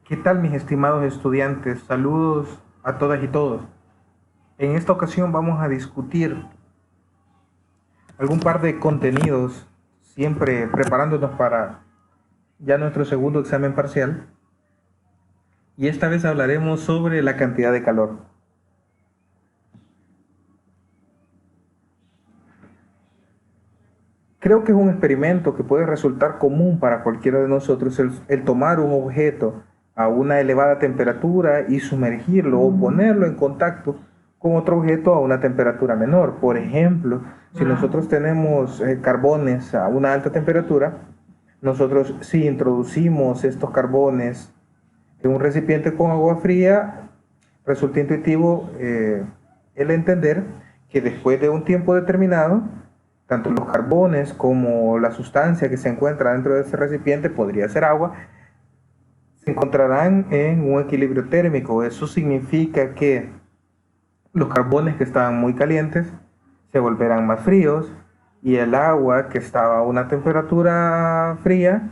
¿Qué tal, mis estimados estudiantes? Saludos a todas y todos. En esta ocasión vamos a discutir algún par de contenidos, siempre preparándonos para ya nuestro segundo examen parcial. Y esta vez hablaremos sobre la cantidad de calor. Creo que es un experimento que puede resultar común para cualquiera de nosotros el tomar un objeto a una elevada temperatura y sumergirlo o ponerlo en contacto con otro objeto a una temperatura menor. Por ejemplo, si nosotros tenemos carbones a una alta temperatura, nosotros si introducimos estos carbones en un recipiente con agua fría, resulta intuitivo el entender que después de un tiempo determinado, tanto los carbones como la sustancia que se encuentra dentro de ese recipiente, podría ser agua, se encontrarán en un equilibrio térmico. Eso significa que los carbones que estaban muy calientes se volverán más fríos y el agua que estaba a una temperatura fría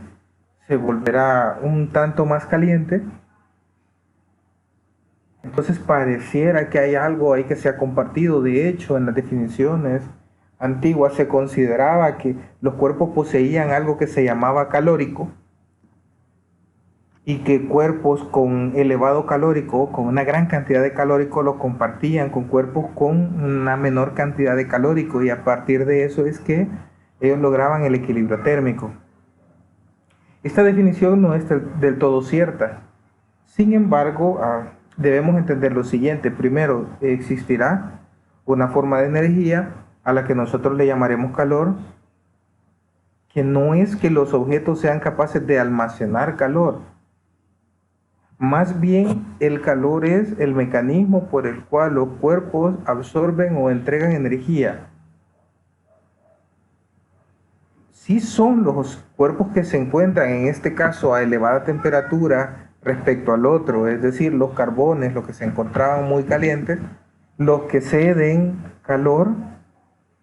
se volverá un tanto más caliente. Entonces pareciera que hay algo ahí que se ha compartido. De hecho, en las definiciones antiguas se consideraba que los cuerpos poseían algo que se llamaba calórico y que cuerpos con elevado calórico, con una gran cantidad de calórico, lo compartían con cuerpos con una menor cantidad de calórico, y a partir de eso es que ellos lograban el equilibrio térmico. Esta definición no es del todo cierta. Sin embargo, debemos entender lo siguiente. Primero, existirá una forma de energía a la que nosotros le llamaremos calor, que no es que los objetos sean capaces de almacenar calor. Más bien, el calor es el mecanismo por el cual los cuerpos absorben o entregan energía. Si son los cuerpos que se encuentran, en este caso, a elevada temperatura respecto al otro, es decir, los carbones, los que se encontraban muy calientes, los que ceden calor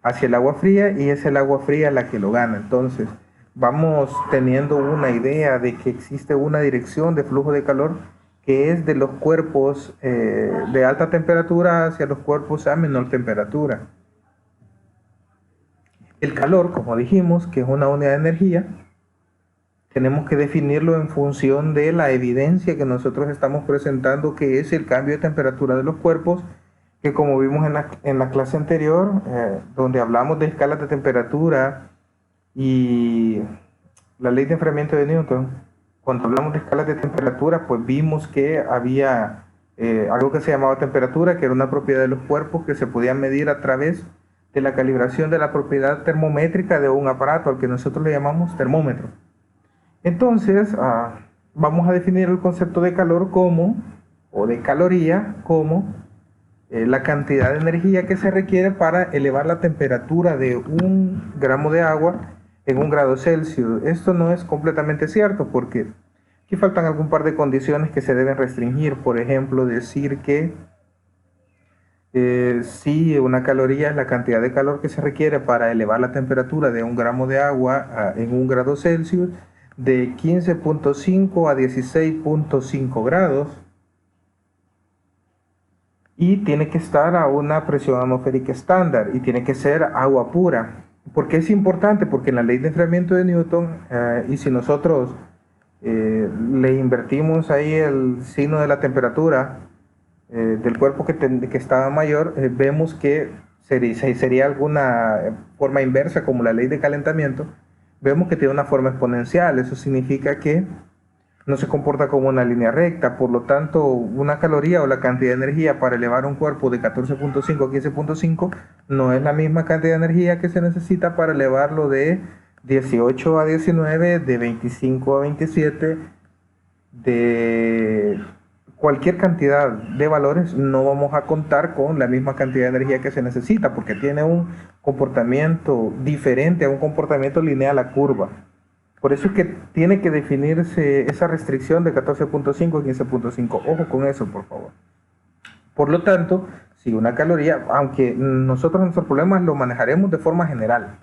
hacia el agua fría, y es el agua fría la que lo gana. Entonces, vamos teniendo una idea de que existe una dirección de flujo de calor que es de los cuerpos de alta temperatura hacia los cuerpos a menor temperatura. El calor, como dijimos, que es una unidad de energía, tenemos que definirlo en función de la evidencia que nosotros estamos presentando, que es el cambio de temperatura de los cuerpos, que como vimos en la clase anterior, donde hablamos de escalas de temperatura y la ley de enfriamiento de Newton, cuando hablamos de escalas de temperatura, pues vimos que había algo que se llamaba temperatura, que era una propiedad de los cuerpos que se podía medir a través de la calibración de la propiedad termométrica de un aparato al que nosotros le llamamos termómetro. Entonces, vamos a definir el concepto de calor como, o de caloría, como la cantidad de energía que se requiere para elevar la temperatura de 1 gramo de agua en 1 grado Celsius. Esto no es completamente cierto, porque aquí faltan algún par de condiciones que se deben restringir. Por ejemplo, decir que si una caloría es la cantidad de calor que se requiere para elevar la temperatura de 1 gramo de agua en 1 grado Celsius, de 15.5 a 16.5 grados, y tiene que estar a una presión atmosférica estándar y tiene que ser agua pura. ¿Por qué es importante? Porque en la ley de enfriamiento de Newton, y si nosotros le invertimos ahí el signo de la temperatura del cuerpo que estaba mayor, vemos que sería alguna forma inversa, como la ley de calentamiento. Vemos que tiene una forma exponencial. Eso significa que no se comporta como una línea recta. Por lo tanto, una caloría o la cantidad de energía para elevar un cuerpo de 14.5 a 15.5 no es la misma cantidad de energía que se necesita para elevarlo de 18 a 19, de 25 a 27, de cualquier cantidad de valores. No vamos a contar con la misma cantidad de energía que se necesita, porque tiene un comportamiento diferente a un comportamiento lineal a curva. Por eso es que tiene que definirse esa restricción de 14.5 a 15.5. Ojo con eso, por favor. Por lo tanto, si una caloría, aunque nosotros nuestros problemas lo manejaremos de forma general,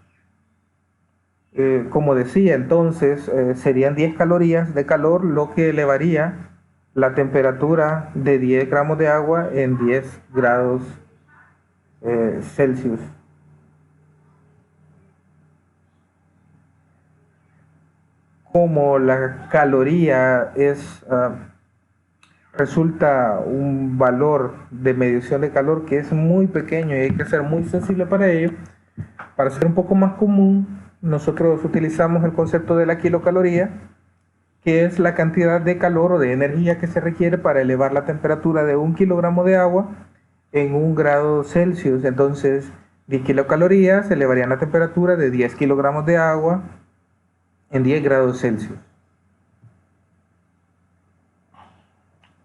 como decía, entonces serían 10 calorías de calor lo que elevaría la temperatura de 10 gramos de agua en 10 grados Celsius. Como la caloría resulta un valor de medición de calor que es muy pequeño y hay que ser muy sensible para ello, para ser un poco más común, nosotros utilizamos el concepto de la kilocaloría, que es la cantidad de calor o de energía que se requiere para elevar la temperatura de 1 kilogramo de agua en 1 grado Celsius. Entonces, 10 kilocalorías elevarían la temperatura de 10 kilogramos de agua en 10 grados Celsius.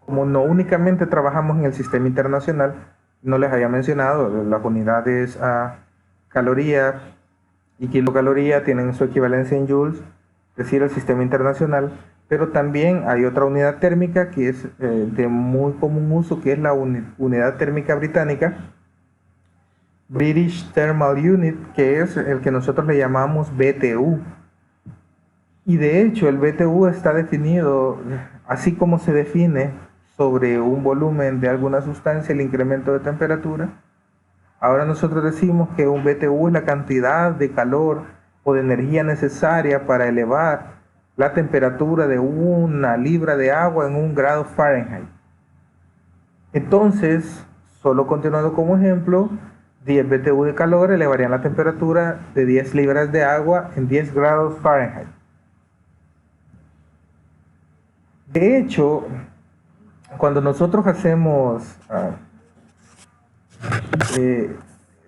Como no únicamente trabajamos en el sistema internacional, no les había mencionado, las unidades caloría y kilocaloría tienen su equivalencia en joules, es decir, el sistema internacional, pero también hay otra unidad térmica que es de muy común uso, que es la unidad térmica británica, British Thermal Unit, que es el que nosotros le llamamos BTU. Y de hecho el BTU está definido, así como se define sobre un volumen de alguna sustancia el incremento de temperatura. Ahora nosotros decimos que un BTU es la cantidad de calor o de energía necesaria para elevar la temperatura de 1 libra de agua en 1 grado Fahrenheit. Entonces, solo continuando como ejemplo, 10 BTU de calor elevarían la temperatura de 10 libras de agua en 10 grados Fahrenheit. De hecho, cuando nosotros hacemos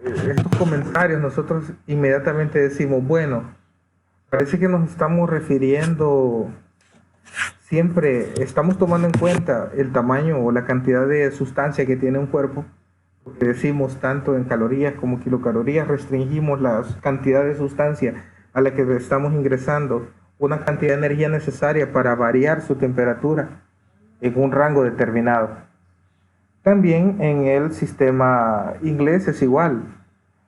estos comentarios, nosotros inmediatamente decimos, bueno, parece que nos estamos refiriendo, siempre estamos tomando en cuenta el tamaño o la cantidad de sustancia que tiene un cuerpo, porque decimos tanto en calorías como kilocalorías, restringimos la cantidad de sustancia a la que estamos ingresando una cantidad de energía necesaria para variar su temperatura en un rango determinado. También en el sistema inglés es igual.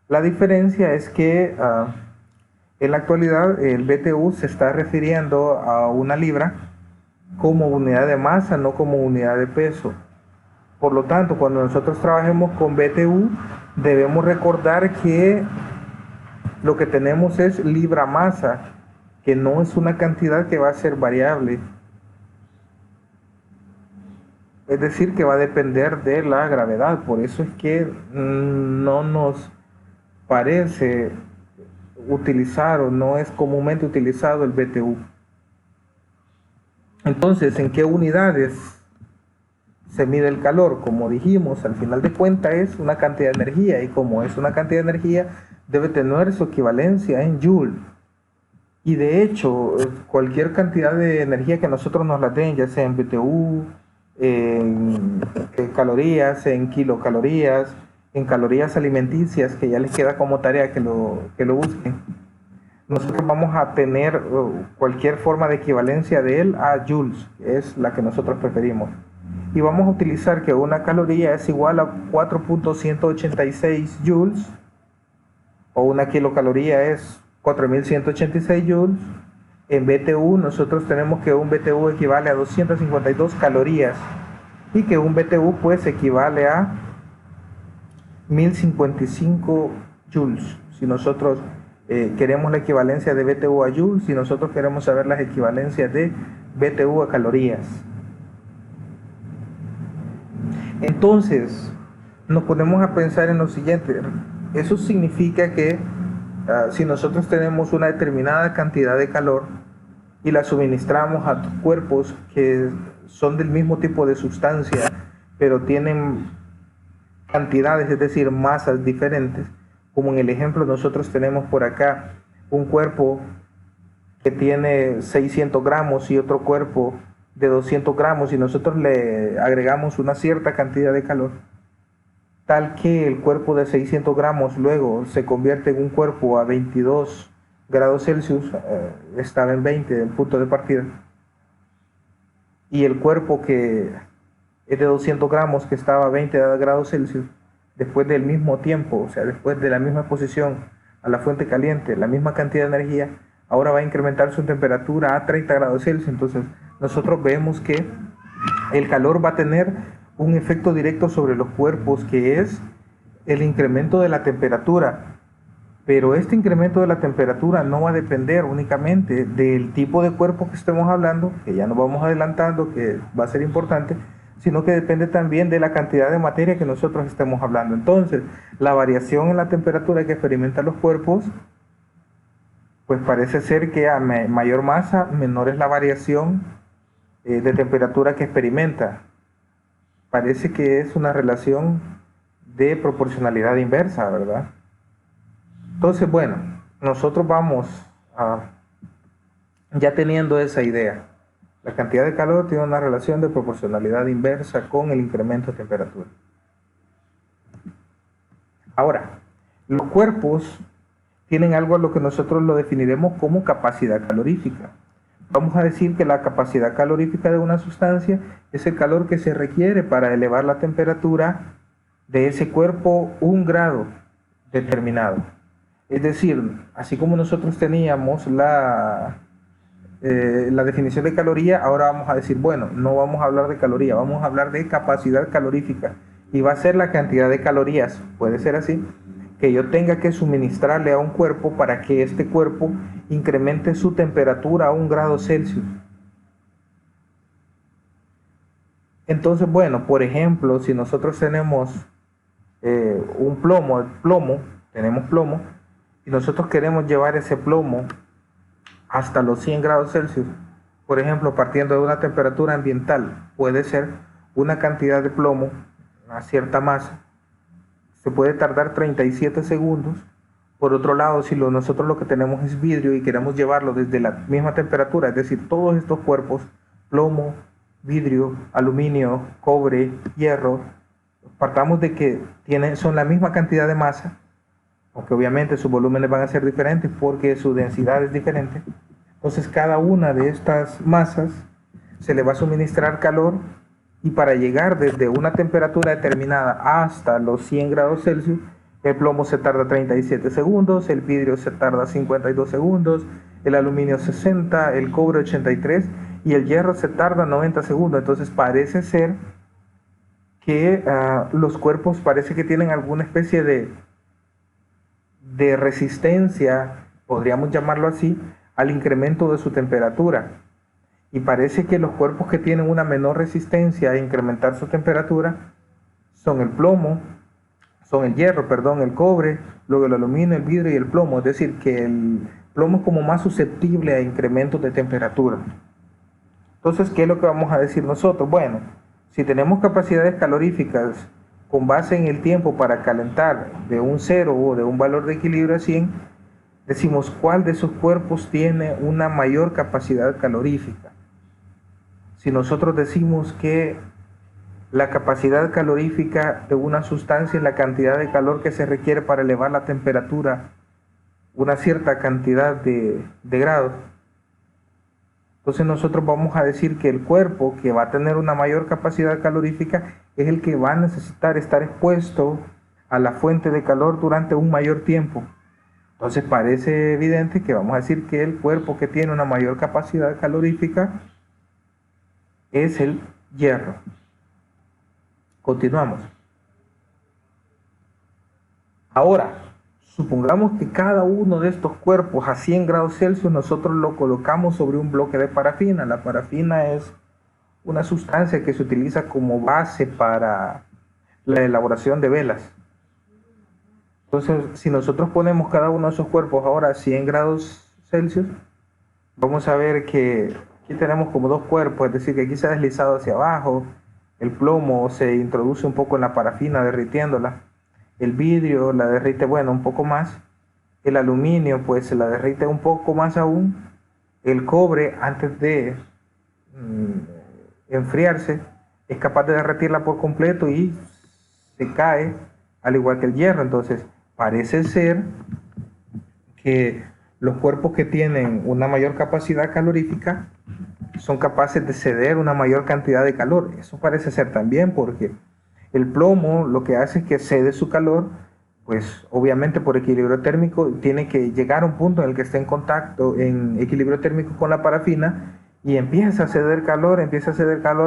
La diferencia es que en la actualidad el BTU se está refiriendo a 1 libra como unidad de masa, no como unidad de peso. Por lo tanto, cuando nosotros trabajemos con BTU, debemos recordar que lo que tenemos es libra masa, que no es una cantidad que va a ser variable. Es decir, que va a depender de la gravedad. Por eso es que no nos parece utilizar o no es comúnmente utilizado el BTU. Entonces, ¿en qué unidades se mide el calor? Como dijimos, al final de cuentas es una cantidad de energía, y como es una cantidad de energía, debe tener su equivalencia en joule. Y de hecho, cualquier cantidad de energía que nosotros nos la den, ya sea en BTU, en calorías, en kilocalorías, en calorías alimenticias, que ya les queda como tarea que lo busquen, nosotros vamos a tener cualquier forma de equivalencia de él a joules, que es la que nosotros preferimos. Y vamos a utilizar que una caloría es igual a 4.186 joules, o una kilocaloría es 4.186 joules. En BTU nosotros tenemos que un BTU equivale a 252 calorías y que un BTU pues equivale a 1055 joules. Si nosotros queremos la equivalencia de BTU a joules, si nosotros queremos saber las equivalencias de BTU a calorías. Entonces nos ponemos a pensar en lo siguiente. Eso significa que si nosotros tenemos una determinada cantidad de calor y la suministramos a cuerpos que son del mismo tipo de sustancia, pero tienen cantidades, es decir, masas diferentes, como en el ejemplo nosotros tenemos por acá un cuerpo que tiene 600 gramos y otro cuerpo de 200 gramos, y nosotros le agregamos una cierta cantidad de calor, tal que el cuerpo de 600 gramos luego se convierte en un cuerpo a 22 grados Celsius, estaba en 20 el punto de partida, y el cuerpo que es de 200 gramos, que estaba a 20 grados Celsius, después del mismo tiempo, o sea, después de la misma exposición a la fuente caliente, la misma cantidad de energía, ahora va a incrementar su temperatura a 30 grados Celsius. Entonces nosotros vemos que el calor va a tener un efecto directo sobre los cuerpos, que es el incremento de la temperatura. Pero este incremento de la temperatura no va a depender únicamente del tipo de cuerpo que estemos hablando, que ya nos vamos adelantando, que va a ser importante, sino que depende también de la cantidad de materia que nosotros estemos hablando. Entonces, la variación en la temperatura que experimentan los cuerpos, pues parece ser que a mayor masa, menor es la variación de temperatura que experimenta. Parece que es una relación de proporcionalidad inversa, ¿verdad? Entonces, bueno, nosotros vamos ya teniendo esa idea. La cantidad de calor tiene una relación de proporcionalidad inversa con el incremento de temperatura. Ahora, los cuerpos tienen algo a lo que nosotros lo definiremos como capacidad calorífica. Vamos a decir que la capacidad calorífica de una sustancia es el calor que se requiere para elevar la temperatura de ese cuerpo 1 grado determinado. Es decir, así como nosotros teníamos la definición de caloría, ahora vamos a decir, bueno, no vamos a hablar de caloría, vamos a hablar de capacidad calorífica. Y va a ser la cantidad de calorías, puede ser así, que yo tenga que suministrarle a un cuerpo para que este cuerpo incremente su temperatura a 1 grado Celsius. Entonces, bueno, por ejemplo, si nosotros tenemos un tenemos plomo, y nosotros queremos llevar ese plomo hasta los 100 grados Celsius, por ejemplo, partiendo de una temperatura ambiental, puede ser una cantidad de plomo, una cierta masa, se puede tardar 37 segundos. Por otro lado, si nosotros lo que tenemos es vidrio y queremos llevarlo desde la misma temperatura, es decir, todos estos cuerpos, plomo, vidrio, aluminio, cobre, hierro, partamos de que son la misma cantidad de masa, aunque obviamente sus volúmenes van a ser diferentes porque su densidad es diferente. Entonces cada una de estas masas se le va a suministrar calor, y para llegar desde una temperatura determinada hasta los 100 grados Celsius, el plomo se tarda 37 segundos, el vidrio se tarda 52 segundos, el aluminio 60, el cobre 83 y el hierro se tarda 90 segundos. Entonces parece ser que los cuerpos parece que tienen alguna especie de resistencia, podríamos llamarlo así, al incremento de su temperatura. Y parece que los cuerpos que tienen una menor resistencia a incrementar su temperatura son el hierro, el cobre, luego el aluminio, el vidrio y el plomo. Es decir, que el plomo es como más susceptible a incrementos de temperatura. Entonces, ¿qué es lo que vamos a decir nosotros? Bueno, si tenemos capacidades caloríficas con base en el tiempo para calentar de un 0 o de un valor de equilibrio a 100, decimos cuál de esos cuerpos tiene una mayor capacidad calorífica. Si nosotros decimos que la capacidad calorífica de una sustancia es la cantidad de calor que se requiere para elevar la temperatura una cierta cantidad de grados, entonces nosotros vamos a decir que el cuerpo que va a tener una mayor capacidad calorífica es el que va a necesitar estar expuesto a la fuente de calor durante un mayor tiempo. Entonces parece evidente que vamos a decir que el cuerpo que tiene una mayor capacidad calorífica es el hierro. Continuamos. Ahora, supongamos que cada uno de estos cuerpos a 100 grados Celsius nosotros lo colocamos sobre un bloque de parafina. La parafina es una sustancia que se utiliza como base para la elaboración de velas. Entonces, si nosotros ponemos cada uno de esos cuerpos ahora a 100 grados Celsius, vamos a ver que aquí tenemos como dos cuerpos, es decir, que aquí se ha deslizado hacia abajo, el plomo se introduce un poco en la parafina derritiéndola, el vidrio la derrite, un poco más, el aluminio pues se la derrite un poco más aún, el cobre antes de enfriarse es capaz de derretirla por completo y se cae, al igual que el hierro. Entonces parece ser que los cuerpos que tienen una mayor capacidad calorífica son capaces de ceder una mayor cantidad de calor. Eso parece ser también porque el plomo lo que hace es que cede su calor, pues obviamente por equilibrio térmico tiene que llegar a un punto en el que esté en contacto, en equilibrio térmico con la parafina, y empieza a ceder calor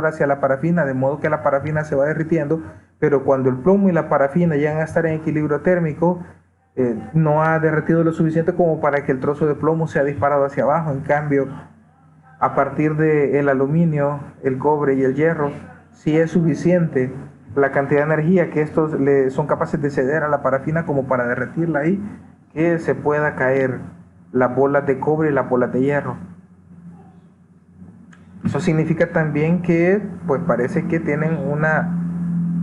hacia la parafina, de modo que la parafina se va derritiendo, pero cuando el plomo y la parafina llegan a estar en equilibrio térmico, no ha derretido lo suficiente como para que el trozo de plomo sea disparado hacia abajo. En cambio, a partir del aluminio, el cobre y el hierro, sí es suficiente la cantidad de energía que estos son capaces de ceder a la parafina como para derretirla ahí, que se pueda caer las bolas de cobre y las bolas de hierro. Eso significa también que pues parece que tienen una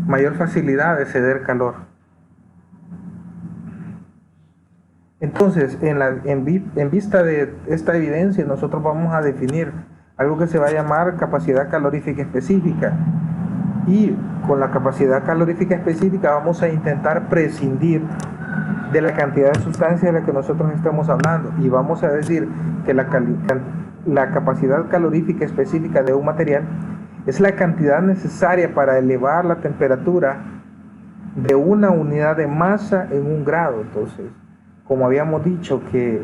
mayor facilidad de ceder calor. Entonces, en vista de esta evidencia, nosotros vamos a definir algo que se va a llamar capacidad calorífica específica. Y con la capacidad calorífica específica vamos a intentar prescindir de la cantidad de sustancia de la que nosotros estamos hablando. Y vamos a decir que la capacidad calorífica específica de un material es la cantidad necesaria para elevar la temperatura de una unidad de masa en un grado. Entonces, como habíamos dicho que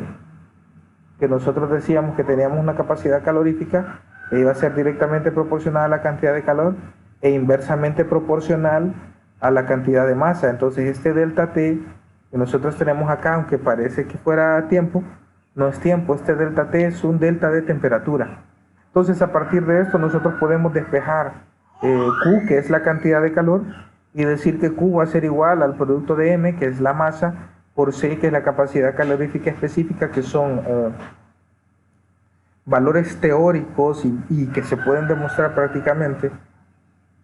nosotros decíamos que teníamos una capacidad calorífica que iba a ser directamente proporcional a la cantidad de calor e inversamente proporcional a la cantidad de masa. Entonces este delta T que nosotros tenemos acá, aunque parece que fuera tiempo, no es tiempo. Este delta T es un delta de temperatura. Entonces a partir de esto nosotros podemos despejar Q, que es la cantidad de calor, y decir que Q va a ser igual al producto de M, que es la masa, por C, que es la capacidad calorífica específica, que son valores teóricos y que se pueden demostrar prácticamente,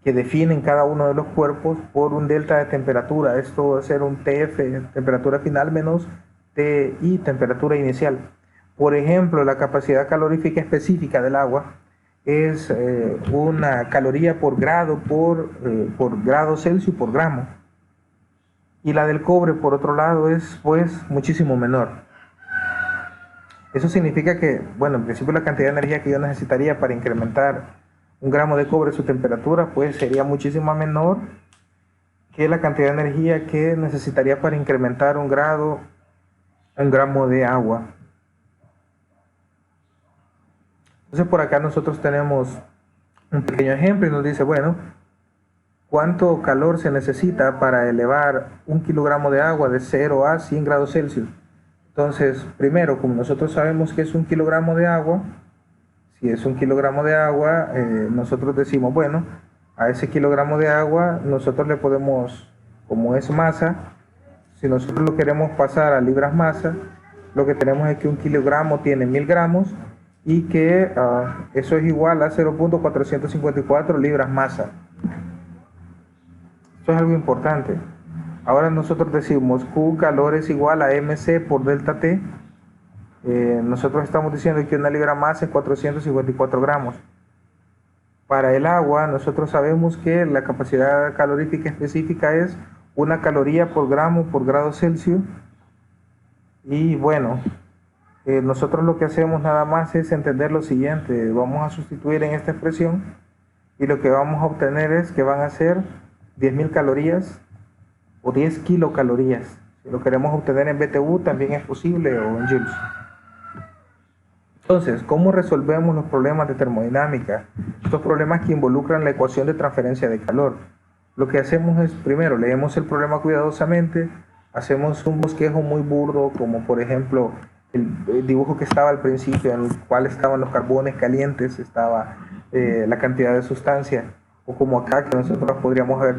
que definen cada uno de los cuerpos por un delta de temperatura. Esto va a ser un TF, temperatura final, menos TI, temperatura inicial. Por ejemplo, la capacidad calorífica específica del agua es una caloría por grado, por grado Celsius por gramo. Y la del cobre, por otro lado, es pues muchísimo menor. Eso significa que, bueno, en principio la cantidad de energía que yo necesitaría para incrementar un gramo de cobre su temperatura, pues sería muchísimo menor que la cantidad de energía que necesitaría para incrementar un gramo de agua. Entonces por acá nosotros tenemos un pequeño ejemplo y nos dice, bueno, ¿cuánto calor se necesita para elevar un kilogramo de agua de 0 a 100 grados Celsius? Entonces, primero, como nosotros sabemos que es un kilogramo de agua, si es un kilogramo de agua, nosotros decimos, bueno, a ese kilogramo de agua nosotros le podemos, como es masa, si nosotros lo queremos pasar a libras masa, lo que tenemos es que un kilogramo tiene 1000 gramos y que eso es igual a 0.454 libras masa. Esto es algo importante. Ahora nosotros decimos Q calor es igual a MC por delta T. Nosotros estamos diciendo que una libra masa es 454 gramos. Para el agua nosotros sabemos que la capacidad calorífica específica es una caloría por gramo por grado Celsius. Y bueno, nosotros lo que hacemos nada más es entender lo siguiente. Vamos a sustituir en esta expresión y lo que vamos a obtener es que van a ser 10.000 calorías o 10 kilocalorías. Si lo queremos obtener en BTU también es posible, o en joules. Entonces, ¿cómo resolvemos los problemas de termodinámica? Estos problemas que involucran la ecuación de transferencia de calor. Lo que hacemos es, primero, leemos el problema cuidadosamente, hacemos un bosquejo muy burdo, como por ejemplo el dibujo que estaba al principio, en el cual estaban los carbones calientes, estaba la cantidad de sustancia, o como acá que nosotros podríamos haber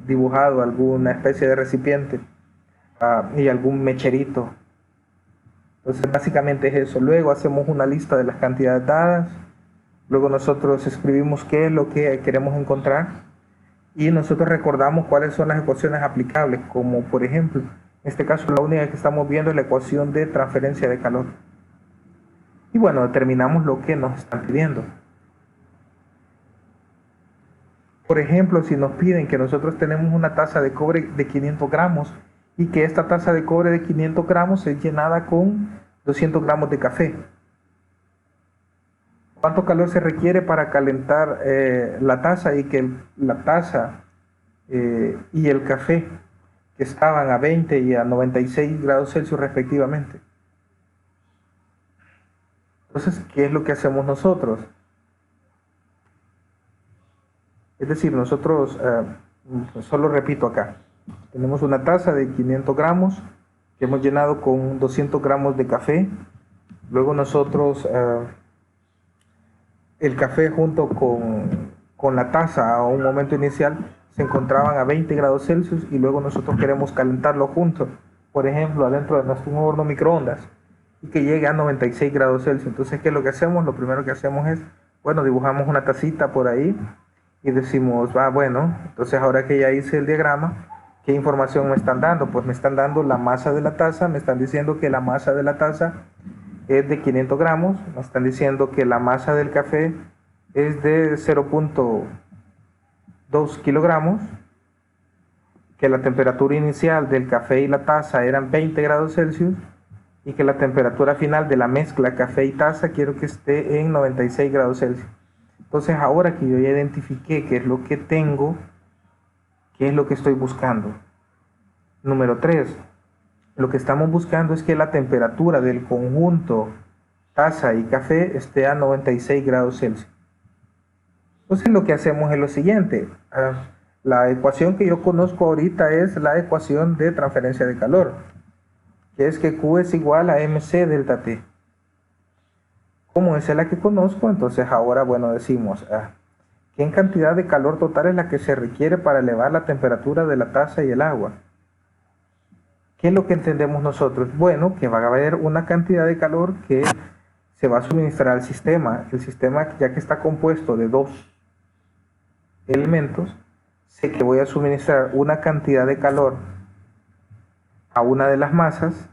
dibujado alguna especie de recipiente y algún mecherito. Entonces básicamente es eso. Luego hacemos una lista de las cantidades dadas, luego nosotros escribimos qué es lo que queremos encontrar y nosotros recordamos cuáles son las ecuaciones aplicables, como por ejemplo, en este caso la única que estamos viendo es la ecuación de transferencia de calor. Y bueno, determinamos lo que nos están pidiendo. Por ejemplo, si nos piden que nosotros tenemos una taza de cobre de 500 gramos y que esta taza de cobre de 500 gramos es llenada con 200 gramos de café. ¿Cuánto calor se requiere para calentar la taza y que la taza y el café que estaban a 20 y a 96 grados Celsius respectivamente? Entonces, ¿qué es lo que hacemos nosotros? Es decir, nosotros, solo repito acá, tenemos una taza de 500 gramos que hemos llenado con 200 gramos de café. Luego nosotros, el café junto con la taza a un momento inicial se encontraban a 20 grados Celsius y luego nosotros queremos calentarlo juntos, por ejemplo, adentro de nuestro horno microondas y que llegue a 96 grados Celsius. Entonces, ¿qué es lo que hacemos? Lo primero que hacemos es, bueno, dibujamos una tacita por ahí y decimos, bueno, entonces ahora que ya hice el diagrama, ¿qué información me están dando? Pues me están dando la masa de la taza, me están diciendo que la masa de la taza es de 500 gramos, me están diciendo que la masa del café es de 0.2 kilogramos, que la temperatura inicial del café y la taza eran 20 grados Celsius y que la temperatura final de la mezcla café y taza quiero que esté en 96 grados Celsius. Entonces, ahora que yo ya identifiqué qué es lo que tengo, qué es lo que estoy buscando. Número 3, lo que estamos buscando es que la temperatura del conjunto taza y café esté a 96 grados Celsius. Entonces, lo que hacemos es lo siguiente. La ecuación que yo conozco ahorita es la ecuación de transferencia de calor, que es que Q es igual a mc delta T. Como esa es la que conozco, entonces ahora, bueno, decimos, ¿qué cantidad de calor total es la que se requiere para elevar la temperatura de la taza y el agua? ¿Qué es lo que entendemos nosotros? Bueno, que va a haber una cantidad de calor que se va a suministrar al sistema. El sistema, ya que está compuesto de dos elementos, sé que voy a suministrar una cantidad de calor a una de las masas,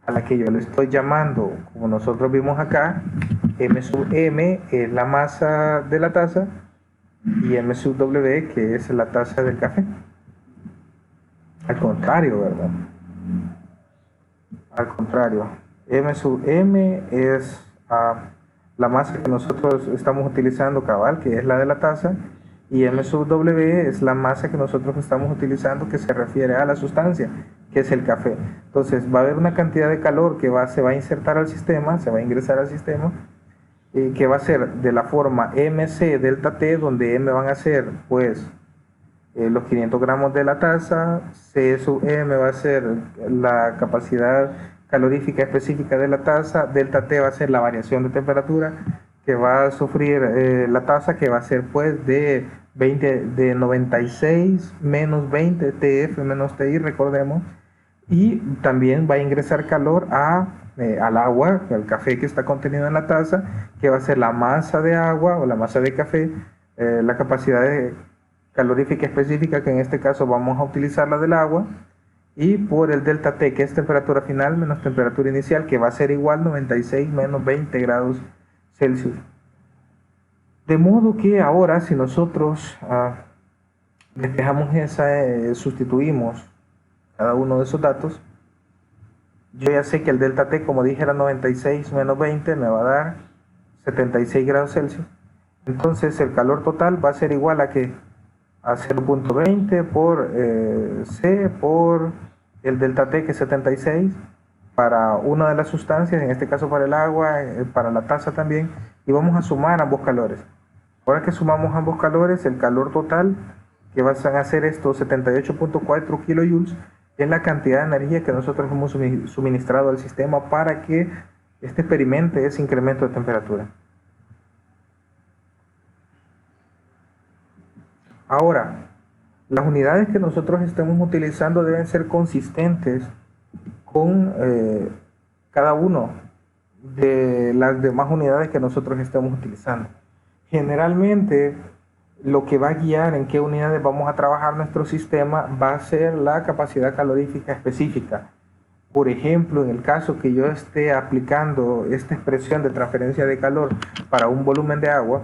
a la que yo le estoy llamando, como nosotros vimos acá, M sub M es la masa de la taza y M sub W que es la taza del café. Al contrario, ¿verdad? Al contrario, M sub M es la masa que nosotros estamos utilizando cabal, que es la de la taza, y M sub W es la masa que nosotros estamos utilizando que se refiere a la sustancia, que es el café. Entonces va a haber una cantidad de calor que se va a insertar al sistema, se va a ingresar al sistema, que va a ser de la forma mc delta T, donde M van a ser pues los 500 gramos de la taza, C sub M va a ser la capacidad calorífica específica de la taza, delta T va a ser la variación de temperatura que va a sufrir la taza, que va a ser pues de 96 menos 20 TF menos TI, recordemos, y también va a ingresar calor al agua, al café que está contenido en la taza, que va a ser la masa de agua o la masa de café, la capacidad calorífica específica, que en este caso vamos a utilizar la del agua, y por el delta T, que es temperatura final menos temperatura inicial, que va a ser igual 96 menos 20 grados Celsius. De modo que ahora, si nosotros despejamos sustituimos cada uno de esos datos, yo ya sé que el delta T, como dije, era 96 menos 20, me va a dar 76 grados Celsius. Entonces el calor total va a ser igual a 0.20 por C por el delta T, que es 76, para una de las sustancias, en este caso para el agua, para la taza también, y vamos a sumar ambos calores. Ahora que sumamos ambos calores, el calor total, que van a ser estos 78.4 kilojoules, es la cantidad de energía que nosotros hemos suministrado al sistema para que experimente ese incremento de temperatura. Ahora, las unidades que nosotros estemos utilizando deben ser consistentes con cada uno de las demás unidades que nosotros estemos utilizando. Generalmente, lo que va a guiar en qué unidades vamos a trabajar nuestro sistema va a ser la capacidad calorífica específica. Por ejemplo, en el caso que yo esté aplicando esta expresión de transferencia de calor para un volumen de agua,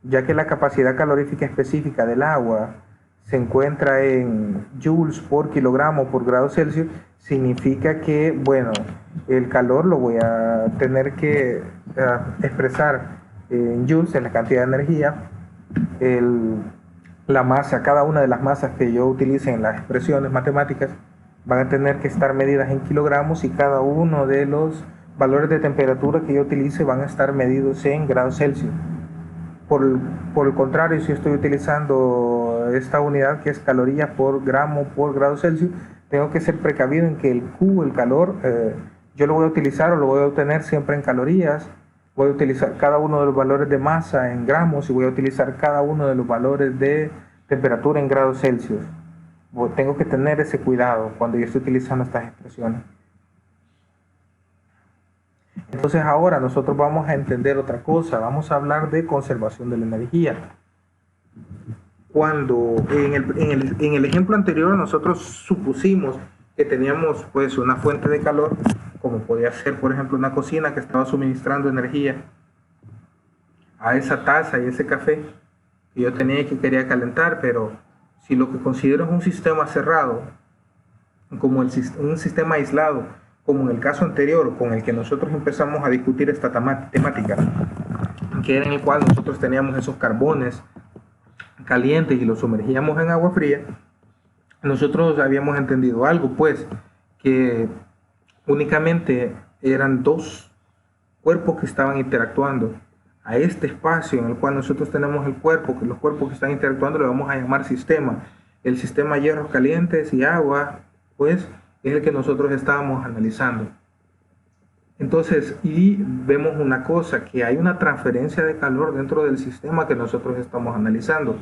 ya que la capacidad calorífica específica del agua se encuentra en joules por kilogramo por grado Celsius, significa que, bueno, el calor lo voy a tener que expresar en joules, en la cantidad de energía. La masa, cada una de las masas que yo utilice en las expresiones matemáticas van a tener que estar medidas en kilogramos, y cada uno de los valores de temperatura que yo utilice van a estar medidos en grados Celsius. Por el contrario, si estoy utilizando esta unidad que es calorías por gramo por grado Celsius, tengo que ser precavido en que el Q, el calor, yo lo voy a utilizar o lo voy a obtener siempre en calorías. Voy a utilizar cada uno de los valores de masa en gramos y voy a utilizar cada uno de los valores de temperatura en grados Celsius. Tengo que tener ese cuidado cuando yo estoy utilizando estas expresiones. Entonces ahora nosotros vamos a entender otra cosa, vamos a hablar de conservación de la energía. Cuando en el ejemplo anterior nosotros supusimos que teníamos pues una fuente de calor, como podía ser por ejemplo una cocina que estaba suministrando energía a esa taza y ese café que yo tenía y que quería calentar, pero si lo que considero es un sistema cerrado, como un sistema aislado, como en el caso anterior con el que nosotros empezamos a discutir esta temática, que era en el cual nosotros teníamos esos carbones calientes y los sumergíamos en agua fría, nosotros habíamos entendido algo, pues, que únicamente eran dos cuerpos que estaban interactuando. A este espacio en el cual nosotros tenemos el cuerpo, que los cuerpos que están interactuando le vamos a llamar sistema. El sistema hierros calientes y agua, pues, es el que nosotros estábamos analizando. Entonces, y vemos una cosa, que hay una transferencia de calor dentro del sistema que nosotros estamos analizando.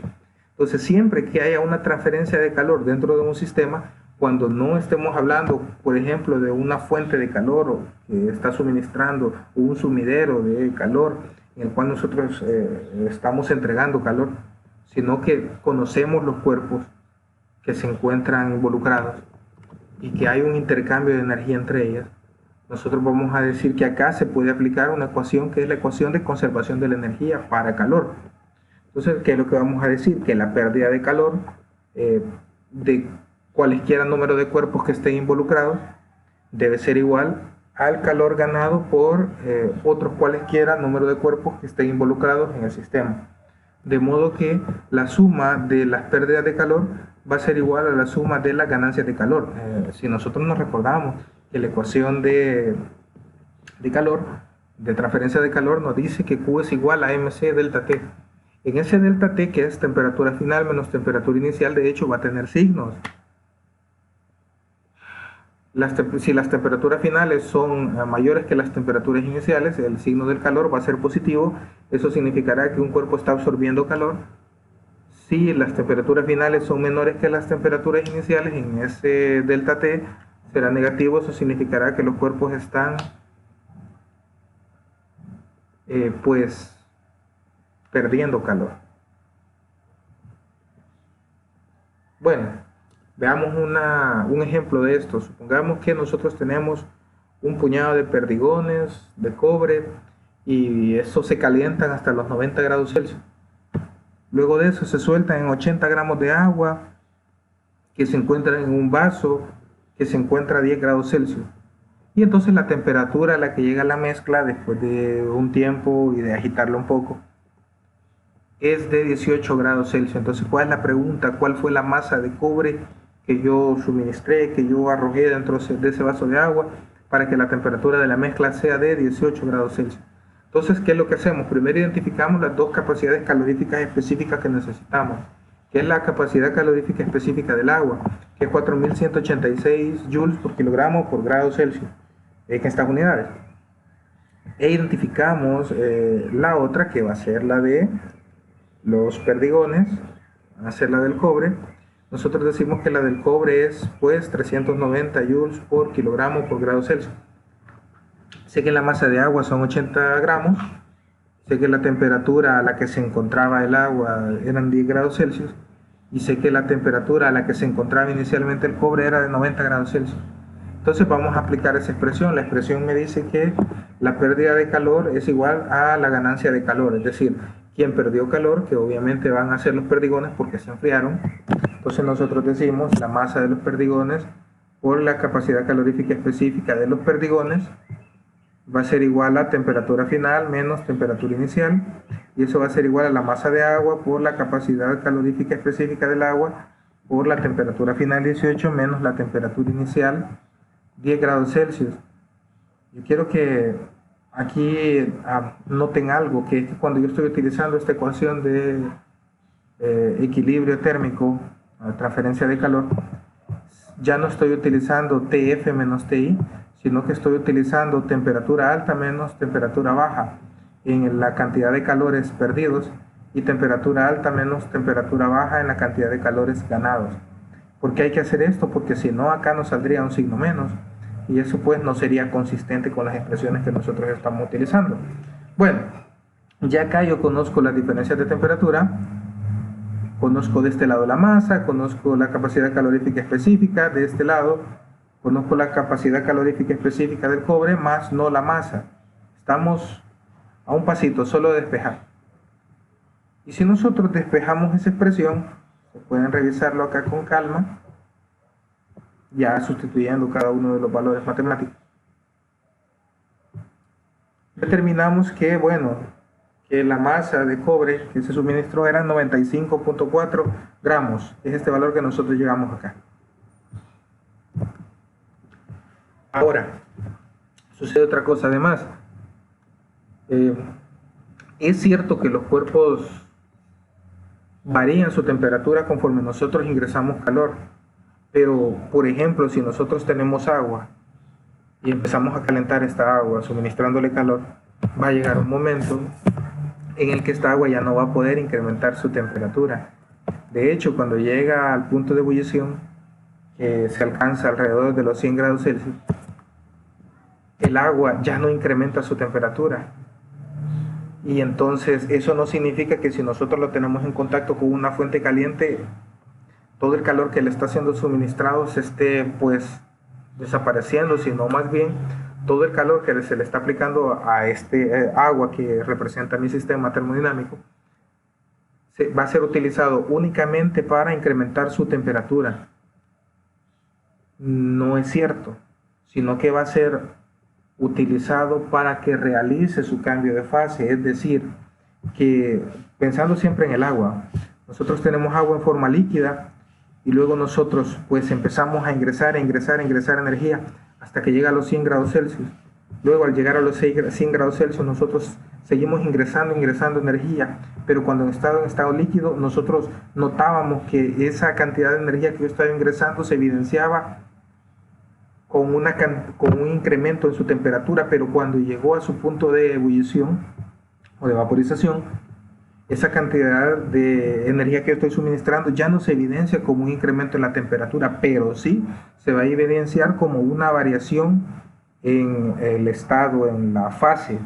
Entonces, siempre que haya una transferencia de calor dentro de un sistema, cuando no estemos hablando, por ejemplo, de una fuente de calor que está suministrando un sumidero de calor en el cual nosotros estamos entregando calor, sino que conocemos los cuerpos que se encuentran involucrados y que hay un intercambio de energía entre ellas, nosotros vamos a decir que acá se puede aplicar una ecuación que es la ecuación de conservación de la energía para calor. Entonces, ¿qué es lo que vamos a decir? Que la pérdida de calor de cualquier número de cuerpos que estén involucrados debe ser igual al calor ganado por otros cualesquiera número de cuerpos que estén involucrados en el sistema. De modo que la suma de las pérdidas de calor va a ser igual a la suma de las ganancias de calor. Si nosotros nos recordamos que la ecuación de calor, de transferencia de calor, nos dice que Q es igual a mc delta T. En ese delta T, que es temperatura final menos temperatura inicial, de hecho va a tener signos. Si las temperaturas finales son mayores que las temperaturas iniciales, el signo del calor va a ser positivo. Eso significará que un cuerpo está absorbiendo calor. Si las temperaturas finales son menores que las temperaturas iniciales, en ese delta T será negativo. Eso significará que los cuerpos están pues perdiendo calor. Bueno, veamos un ejemplo de esto. Supongamos que nosotros tenemos un puñado de perdigones de cobre y estos se calientan hasta los 90 grados Celsius. Luego de eso se sueltan en 80 gramos de agua que se encuentran en un vaso que se encuentra a 10 grados Celsius. Y entonces la temperatura a la que llega la mezcla después de un tiempo y de agitarla un poco es de 18 grados Celsius. Entonces, ¿cuál es la pregunta? ¿Cuál fue la masa de cobre que yo suministré, que yo arrojé dentro de ese vaso de agua para que la temperatura de la mezcla sea de 18 grados Celsius? Entonces, ¿qué es lo que hacemos? Primero identificamos las dos capacidades caloríficas específicas que necesitamos, que es la capacidad calorífica específica del agua, que es 4186 joules por kilogramo por grado Celsius en estas unidades. E identificamos la otra, que va a ser la de los perdigones, va a ser la del cobre. Nosotros decimos que la del cobre es pues 390 joules por kilogramo por grado Celsius. Sé que la masa de agua son 80 gramos, sé que la temperatura a la que se encontraba el agua eran 10 grados Celsius y sé que la temperatura a la que se encontraba inicialmente el cobre era de 90 grados Celsius. Entonces vamos a aplicar esa expresión. La expresión me dice que la pérdida de calor es igual a la ganancia de calor, es decir, quien perdió calor, que obviamente van a ser los perdigones porque se enfriaron. Entonces nosotros decimos la masa de los perdigones por la capacidad calorífica específica de los perdigones va a ser igual a temperatura final menos temperatura inicial, y eso va a ser igual a la masa de agua por la capacidad calorífica específica del agua por la temperatura final 18 menos la temperatura inicial 10 grados Celsius. Yo quiero que aquí noten algo, que es que cuando yo estoy utilizando esta ecuación de equilibrio térmico, transferencia de calor, ya no estoy utilizando TF menos TI, sino que estoy utilizando temperatura alta menos temperatura baja en la cantidad de calores perdidos y temperatura alta menos temperatura baja en la cantidad de calores ganados. ¿Por qué hay que hacer esto? Porque si no, acá nos saldría un signo menos y eso pues no sería consistente con las expresiones que nosotros estamos utilizando. Bueno, ya acá yo conozco las diferencias de temperatura, conozco de este lado la masa, conozco la capacidad calorífica específica de este lado, conozco la capacidad calorífica específica del cobre, más no la masa. Estamos a un pasito solo de despejar. Y si nosotros despejamos esa expresión, pueden revisarlo acá con calma, ya sustituyendo cada uno de los valores matemáticos. Determinamos que, bueno, que la masa de cobre que se suministró era 95.4 gramos. Es este valor que nosotros llegamos acá. Ahora, sucede otra cosa además. Es cierto que los cuerpos varían su temperatura conforme nosotros ingresamos calor, pero por ejemplo, si nosotros tenemos agua y empezamos a calentar esta agua suministrándole calor, va a llegar un momento en el que esta agua ya no va a poder incrementar su temperatura. De hecho, cuando llega al punto de ebullición, que se alcanza alrededor de los 100 grados Celsius, el agua ya no incrementa su temperatura. Y entonces eso no significa que si nosotros lo tenemos en contacto con una fuente caliente, todo el calor que le está siendo suministrado se esté pues desapareciendo, sino más bien todo el calor que se le está aplicando a este agua que representa mi sistema termodinámico va a ser utilizado únicamente para incrementar su temperatura. No es cierto, sino que va a ser utilizado para que realice su cambio de fase, es decir, que pensando siempre en el agua, nosotros tenemos agua en forma líquida y luego nosotros pues empezamos a ingresar energía hasta que llega a los 100 grados Celsius. Luego al llegar a los 100 grados Celsius nosotros seguimos ingresando energía, pero cuando estaba en estado líquido nosotros notábamos que esa cantidad de energía que yo estaba ingresando se evidenciaba con un incremento en su temperatura, pero cuando llegó a su punto de ebullición o de vaporización, esa cantidad de energía que yo estoy suministrando ya no se evidencia como un incremento en la temperatura, pero sí se va a evidenciar como una variación en el estado, en la fase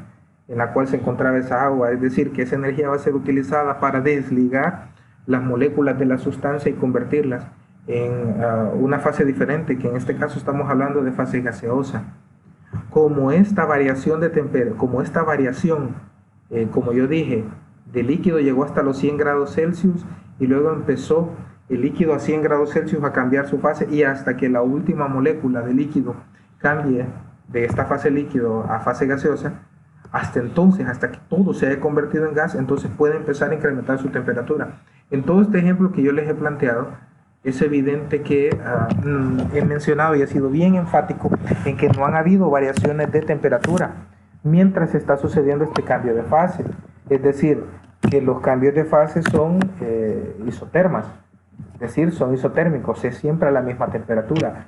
en la cual se encontraba esa agua, es decir, que esa energía va a ser utilizada para desligar las moléculas de la sustancia y convertirlas en una fase diferente, que en este caso estamos hablando de fase gaseosa. Como esta variación de temperatura, como yo dije, de líquido llegó hasta los 100 grados Celsius y luego empezó el líquido a 100 grados Celsius a cambiar su fase y hasta que la última molécula de líquido cambie de esta fase líquido a fase gaseosa, hasta entonces, hasta que todo se haya convertido en gas, entonces puede empezar a incrementar su temperatura. En todo este ejemplo que yo les he planteado, es evidente que he mencionado y he sido bien enfático en que no han habido variaciones de temperatura mientras está sucediendo este cambio de fase. Es decir, que los cambios de fase son isotermas, es decir, son isotérmicos, es siempre a la misma temperatura.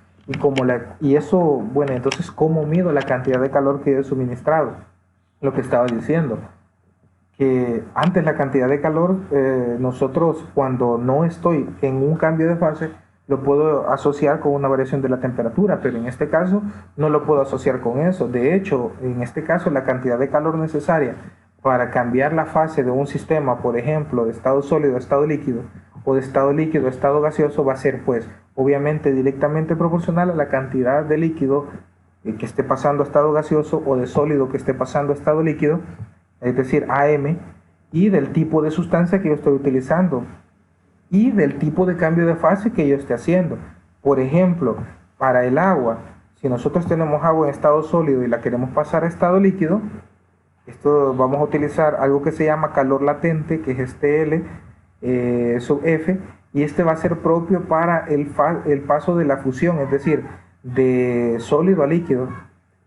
Y eso, bueno, entonces, ¿cómo mido la cantidad de calor que he suministrado? Lo que estaba diciendo, que antes la cantidad de calor, nosotros cuando no estoy en un cambio de fase, lo puedo asociar con una variación de la temperatura, pero en este caso no lo puedo asociar con eso. De hecho, en este caso la cantidad de calor necesaria para cambiar la fase de un sistema, por ejemplo, de estado sólido a estado líquido, o de estado líquido a estado gaseoso, va a ser pues obviamente directamente proporcional a la cantidad de líquido que esté pasando a estado gaseoso o de sólido que esté pasando a estado líquido, es decir, AM, y del tipo de sustancia que yo estoy utilizando y del tipo de cambio de fase que yo esté haciendo. Por ejemplo, para el agua, si nosotros tenemos agua en estado sólido y la queremos pasar a estado líquido, esto vamos a utilizar algo que se llama calor latente, que es este L sub F, y este va a ser propio para el paso de la fusión, es decir, de sólido a líquido.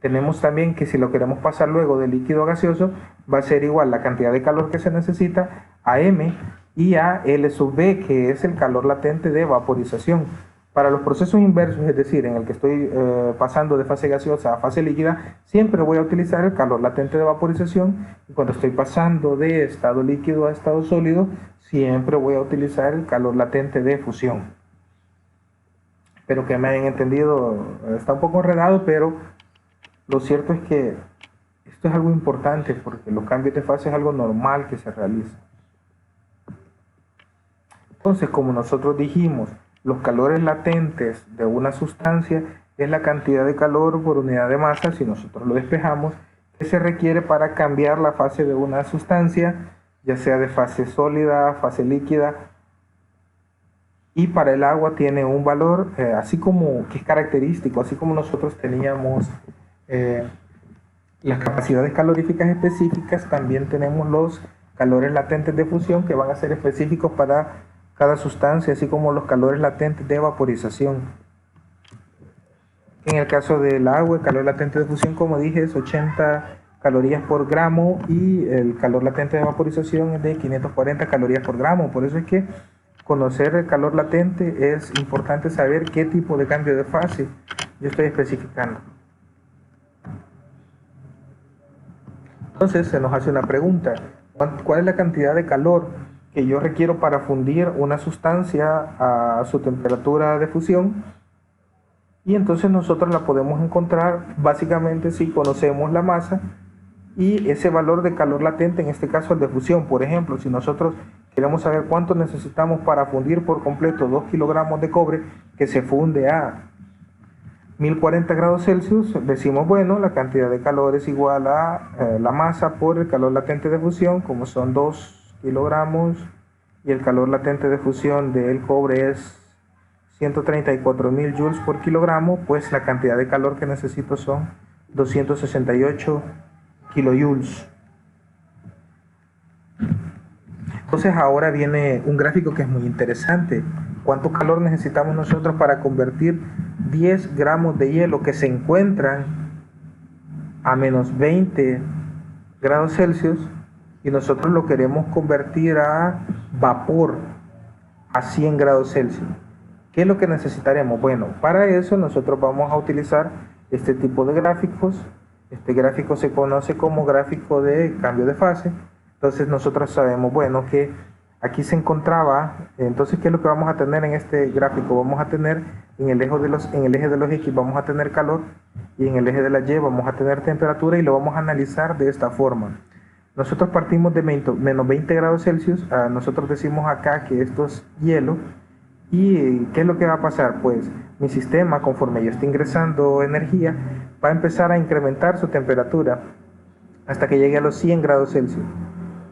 Tenemos también que si lo queremos pasar luego de líquido a gaseoso, va a ser igual la cantidad de calor que se necesita a M y a L sub B, que es el calor latente de vaporización. Para los procesos inversos, es decir, en el que estoy pasando de fase gaseosa a fase líquida, siempre voy a utilizar el calor latente de vaporización, y cuando estoy pasando de estado líquido a estado sólido, siempre voy a utilizar el calor latente de fusión. Espero que me hayan entendido, está un poco enredado, pero lo cierto es que esto es algo importante porque los cambios de fase es algo normal que se realiza. Entonces, como nosotros dijimos, los calores latentes de una sustancia es la cantidad de calor por unidad de masa, si nosotros lo despejamos, que se requiere para cambiar la fase de una sustancia, ya sea de fase sólida, fase líquida, y para el agua tiene un valor así como que es característico, así como nosotros teníamos las capacidades caloríficas específicas, también tenemos los calores latentes de fusión que van a ser específicos para cada sustancia, así como los calores latentes de vaporización. En el caso del agua, el calor latente de fusión, como dije, es 80 calorías por gramo y el calor latente de vaporización es de 540 calorías por gramo. Por eso es que conocer el calor latente es importante saber qué tipo de cambio de fase yo estoy especificando. Entonces se nos hace una pregunta: ¿cuál es la cantidad de calor que yo requiero para fundir una sustancia a su temperatura de fusión? Y entonces nosotros la podemos encontrar básicamente si conocemos la masa y ese valor de calor latente, en este caso el de fusión. Por ejemplo, si nosotros queremos saber cuánto necesitamos para fundir por completo 2 kilogramos de cobre que se funde a 1040 grados Celsius, decimos, bueno, la cantidad de calor es igual a la masa por el calor latente de fusión, como son 2 kilogramos, y el calor latente de fusión del cobre es 134.000 joules por kilogramo, pues la cantidad de calor que necesito son 268 kilojoules. Entonces ahora viene un gráfico que es muy interesante. ¿Cuánto calor necesitamos nosotros para convertir 10 gramos de hielo que se encuentran a menos 20 grados Celsius y nosotros lo queremos convertir a vapor a 100 grados Celsius? ¿Qué es lo que necesitaremos? Bueno, para eso nosotros vamos a utilizar este tipo de gráficos. Este gráfico se conoce como gráfico de cambio de fase. Entonces nosotros sabemos, bueno, que aquí se encontraba, entonces, ¿qué es lo que vamos a tener en este gráfico? Vamos a tener en el eje de los X vamos a tener calor y en el eje de la Y vamos a tener temperatura, y lo vamos a analizar de esta forma. Nosotros partimos de menos 20 grados Celsius, nosotros decimos acá que esto es hielo. ¿Y qué es lo que va a pasar? Pues mi sistema, conforme yo esté ingresando energía, va a empezar a incrementar su temperatura hasta que llegue a los 100 grados Celsius,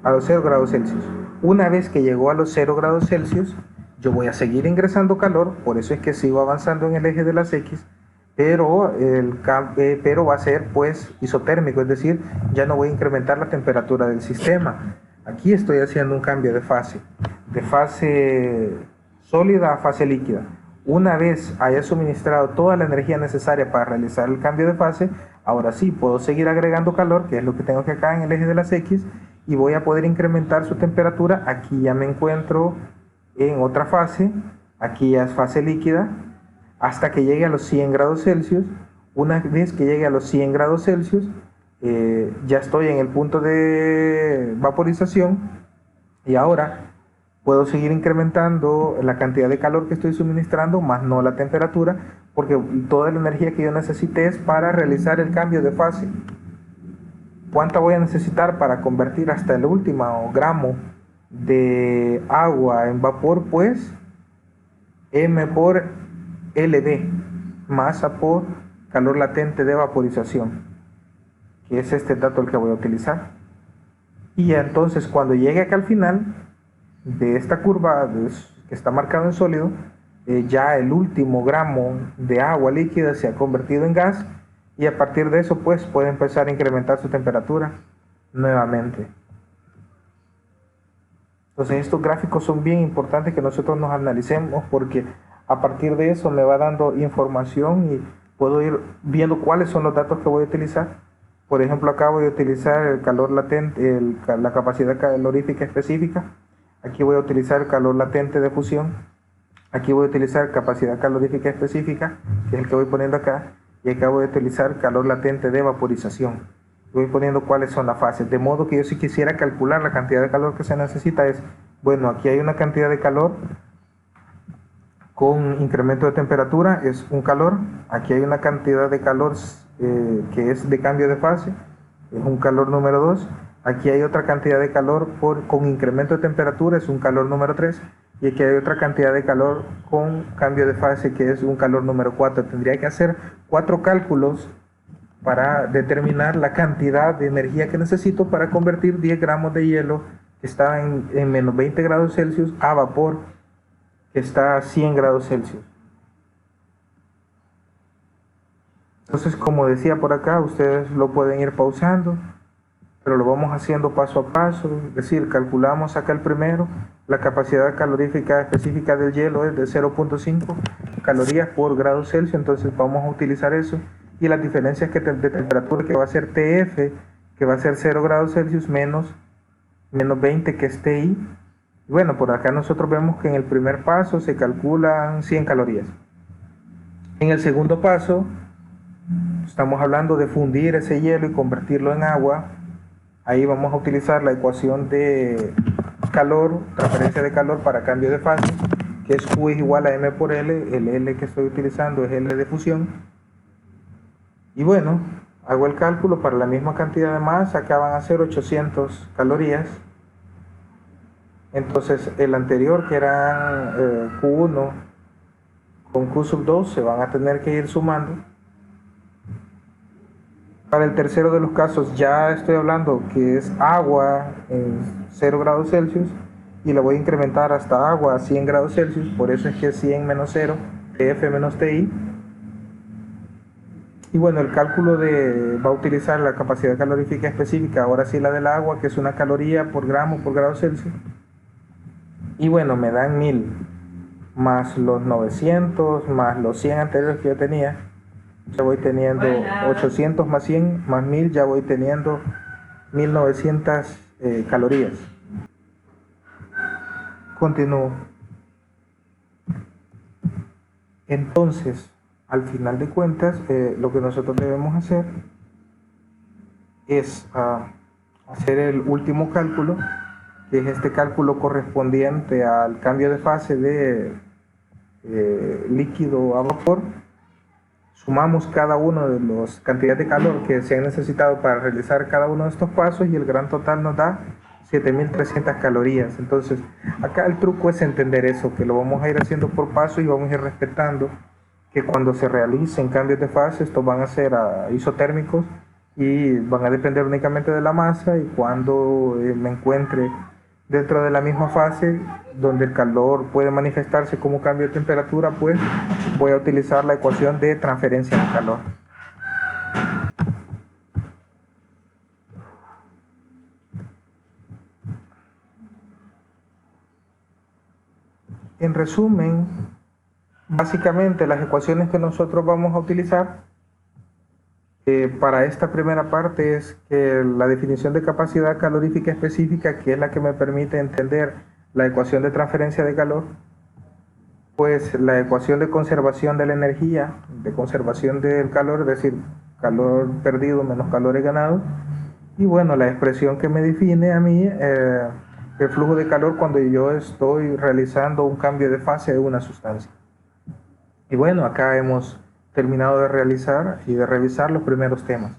a los 0 grados Celsius. Una vez que llegó a los 0 grados Celsius, yo voy a seguir ingresando calor, por eso es que sigo avanzando en el eje de las X, pero va a ser pues isotérmico, es decir, ya no voy a incrementar la temperatura del sistema. Aquí estoy haciendo un cambio de fase sólida a fase líquida. Una vez haya suministrado toda la energía necesaria para realizar el cambio de fase, ahora sí puedo seguir agregando calor, que es lo que tengo que acá en el eje de las X, y voy a poder incrementar su temperatura. Aquí ya me encuentro en otra fase, aquí ya es fase líquida, hasta que llegue a los 100 grados Celsius. Una vez que llegue a los 100 grados Celsius, ya estoy en el punto de vaporización, y ahora puedo seguir incrementando la cantidad de calor que estoy suministrando, más no la temperatura, porque toda la energía que yo necesité es para realizar el cambio de fase. ¿Cuánta voy a necesitar para convertir hasta el último gramo de agua en vapor? Pues M por LB, masa por calor latente de vaporización, que es este dato el que voy a utilizar. Y entonces cuando llegue acá al final de esta curva que está marcado en sólido, ya el último gramo de agua líquida se ha convertido en gas, y a partir de eso pues puede empezar a incrementar su temperatura nuevamente. Entonces estos gráficos son bien importantes que nosotros nos analicemos, porque a partir de eso me va dando información y puedo ir viendo cuáles son los datos que voy a utilizar. Por ejemplo, acá voy a utilizar el calor latente, la capacidad calorífica específica. Aquí voy a utilizar calor latente de fusión. Aquí voy a utilizar capacidad calorífica específica, que es el que voy poniendo acá. Y acá voy a utilizar calor latente de vaporización. Voy poniendo cuáles son las fases. De modo que yo, si quisiera calcular la cantidad de calor que se necesita, es, bueno, aquí hay una cantidad de calor con incremento de temperatura, es un calor. Aquí hay una cantidad de calor que es de cambio de fase, es un calor número 2. Aquí hay otra cantidad de calor con incremento de temperatura, es un calor número 3. Y aquí hay otra cantidad de calor con cambio de fase, que es un calor número 4. Tendría que hacer 4 cálculos para determinar la cantidad de energía que necesito para convertir 10 gramos de hielo que está en menos 20 grados Celsius a vapor que está a 100 grados Celsius. Entonces, como decía por acá, ustedes lo pueden ir pausando, pero lo vamos haciendo paso a paso. Es decir, calculamos acá el primero, la capacidad calorífica específica del hielo es de 0.5 calorías por grado Celsius, entonces vamos a utilizar eso. Y las diferencias de temperatura, que va a ser TF, que va a ser 0 grados Celsius menos 20, que es TI. Y bueno, por acá nosotros vemos que en el primer paso se calculan 100 calorías. En el segundo paso, estamos hablando de fundir ese hielo y convertirlo en agua. Ahí vamos a utilizar la ecuación de calor, transferencia de calor para cambio de fase, que es Q es igual a M por L. El L que estoy utilizando es L de fusión. Y bueno, hago el cálculo para la misma cantidad de masa, acá van a ser 800 calorías. Entonces el anterior, que era Q1 con Q sub 2, se van a tener que ir sumando. Para el tercero de los casos ya estoy hablando que es agua en 0 grados Celsius y la voy a incrementar hasta agua a 100 grados Celsius, por eso es que es 100 menos 0, TF menos TI. Y bueno, el cálculo va a utilizar la capacidad calorífica específica, ahora sí la del agua, que es una caloría por gramo por grado Celsius. Y bueno, me dan 1000 más los 900 más los 100 anteriores que yo tenía. Ya voy teniendo 800 más 100 más 1000, ya voy teniendo 1900 calorías. Continúo. Entonces, al final de cuentas, lo que nosotros debemos hacer es hacer el último cálculo, que es este cálculo correspondiente al cambio de fase de líquido a vapor. Sumamos cada uno de las cantidades de calor que se han necesitado para realizar cada uno de estos pasos y el gran total nos da 7300 calorías. Entonces, acá el truco es entender eso, que lo vamos a ir haciendo por paso y vamos a ir respetando que cuando se realicen cambios de fase, estos van a ser isotérmicos y van a depender únicamente de la masa, y cuando me encuentre dentro de la misma fase donde el calor puede manifestarse como cambio de temperatura, pues voy a utilizar la ecuación de transferencia de calor. En resumen, básicamente las ecuaciones que nosotros vamos a utilizar para esta primera parte es que la definición de capacidad calorífica específica, que es la que me permite entender la ecuación de transferencia de calor, pues la ecuación de conservación de la energía, de conservación del calor, es decir, calor perdido menos calores ganados, y bueno, la expresión que me define a mí el flujo de calor cuando yo estoy realizando un cambio de fase de una sustancia. Y bueno, acá hemos terminado de realizar y de revisar los primeros temas.